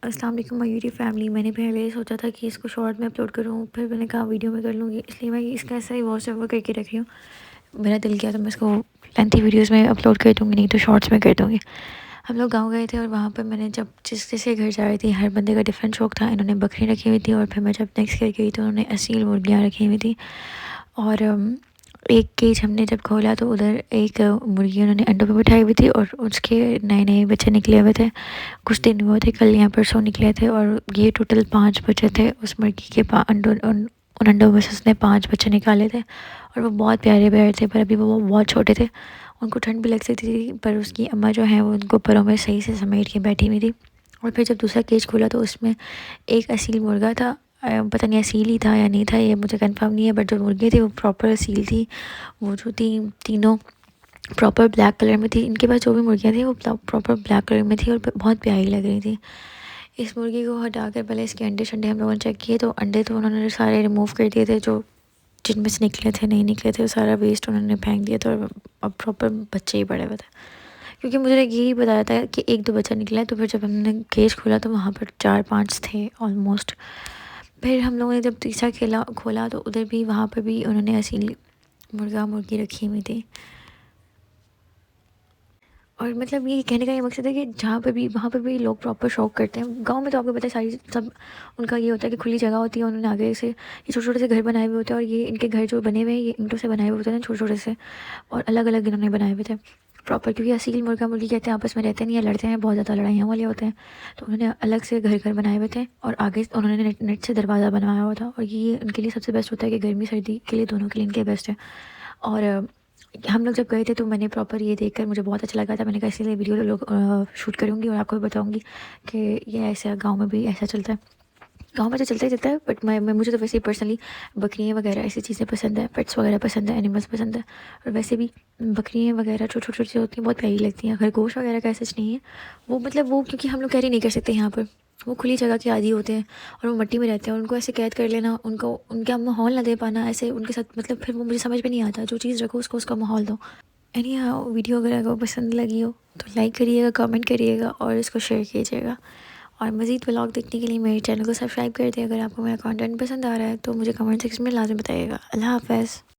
अस्सलाम वालेकुम my YouTube family. मैंने पहले सोचा था कि इसको शॉर्ट में अपलोड करूँ, फिर मैंने कहा वीडियो में कर लूँगी, इसलिए मैं इसका ऐसा ही वॉइस ओवर करके रख रही हूँ। मेरा दिल किया तो मैं इसको लेंथी वीडियोस में अपलोड कर दूँगी, नहीं तो शॉर्ट्स में कर दूँगी। हम लोग गाँव गए थे और वहाँ पर मैंने जब जिसके घर जा रही थी, हर बंदे का डिफरेंट शौक था। इन्होंने बकरी रखी हुई थी और फिर मैं जब नेक्स्ट घर गई तो उन्होंने असील मुर्गियाँ रखी हुई थी। और एक केज हमने जब खोला तो उधर एक मुर्गी उन्होंने अंडों पे बिठाई हुई थी और उसके नए नए बच्चे निकले हुए थे। कुछ दिन हुए थे, कल या परसों निकले थे और ये टोटल 5 बच्चे थे उस मुर्गी के अंडों उन अंडों में से उसने 5 बच्चे निकाले थे और वो बहुत प्यारे प्यारे थे। पर अभी वो बहुत छोटे थे, उनको ठंड भी लग सकती थी, पर उसकी अम्मा जो है वो उनको परों में सही से समेट के बैठी हुई थी। और फिर जब दूसरा केज खोला तो उसमें एक असील मुर्गा था। पता नहीं असील ही था या नहीं था, ये मुझे कंफर्म नहीं है, बट जो मुर्गी थी वो प्रॉपर असील थी। वो जो तीनों प्रॉपर ब्लैक कलर में थी। इनके पास जो भी मुर्गियाँ थी वो प्रॉपर ब्लैक कलर में थी और बहुत प्यारी लग रही थी। इस मुर्गी को हटाकर पहले इसके अंडे शंडे हम लोगों ने चेक किए तो अंडे तो उन्होंने सारे रिमूव कर दिए थे, जो जिनमें से निकले थे नहीं निकले थे सारा वेस्ट उन्होंने फेंक दिया था। और अब प्रॉपर बच्चे ही पड़े हुए थे, क्योंकि मुझे यही बताया था कि एक दो बच्चा निकला है। तो फिर जब हमने केज खोला तो वहाँ पर 4-5 थे ऑलमोस्ट। फिर हम लोगों ने जब तीसरा खेला खोला तो उधर भी वहाँ पर भी उन्होंने असील मुर्गा मुर्गी रखी हुई थी। और मतलब ये कहने का ये मकसद है कि जहाँ पे भी वहाँ पे भी लोग प्रॉपर शौक करते हैं। गांव में तो आपको पता है सारी सब उनका ये होता है कि खुली जगह होती है, उन्होंने आगे से ये छोटे छोटे से घर बनाए हुए होते हैं। और ये इनके घर जो बने हुए हैं ये ईंटों से बनाए हुए होते हैं, छोटे छोटे से, और अलग अलग इन्होंने बनाए हुए थे प्रॉपर, क्योंकि असील मुर्गा मुर्गी कहते हैं आपस में रहते नहीं है, लड़ते हैं, बहुत ज़्यादा लड़ाइयाँ वाले होते हैं। तो उन्होंने अलग से घर घर बनाए हुए थे और आगे उन्होंने नेट से दरवाज़ा बनवाया हुआ था। और ये उनके लिए सबसे बेस्ट होता है कि गर्मी सर्दी के लिए दोनों के लिए इनके बेस्ट है। और हम लोग जब गए थे तो मैंने प्रॉपर ये देखकर मुझे बहुत अच्छा लगा था। मैंने कहा इसीलिए वीडियो लोग शूट करूँगी और आपको भी बताऊँगी कि ये ऐसा गाँव में भी ऐसा चलता है। गाँव में तो चलता ही चलता है, बट मैं मुझे तो वैसे ही पर्सनली बकरियाँ वगैरह ऐसी चीज़ें पसंद है, पेट्स वगैरह पसंद है, एनिमल्स पसंद है। और वैसे भी बकरियाँ वगैरह जो छोटी छोटी होती हैं बहुत प्यारी लगती हैं। खरगोश वगैरह का ऐसा नहीं है, वो मतलब वो क्योंकि हम लोग कैरी नहीं कर सकते यहाँ पर, वो खुली जगह के आदी होते हैं और वो मिट्टी में रहते हैं। और उनको ऐसे कैद कर लेना, उनको उनका माहौल ना दे पाना ऐसे उनके साथ, मतलब फिर वो मुझे समझ में नहीं आता। जो चीज़ रखो उसको उसका माहौल दो। एनी हाँ, वीडियो अगर आपको पसंद लगी हो तो लाइक करिएगा, कमेंट करिएगा और इसको शेयर कीजिएगा। और मज़ीद व्लॉग देखने के लिए मेरे चैनल को सब्सक्राइब कर दें। अगर आपको मेरा कंटेंट पसंद आ रहा है तो मुझे कमेंट सेक्शन में लाजमी बताइएगा। अल्लाह हाफ़िज़।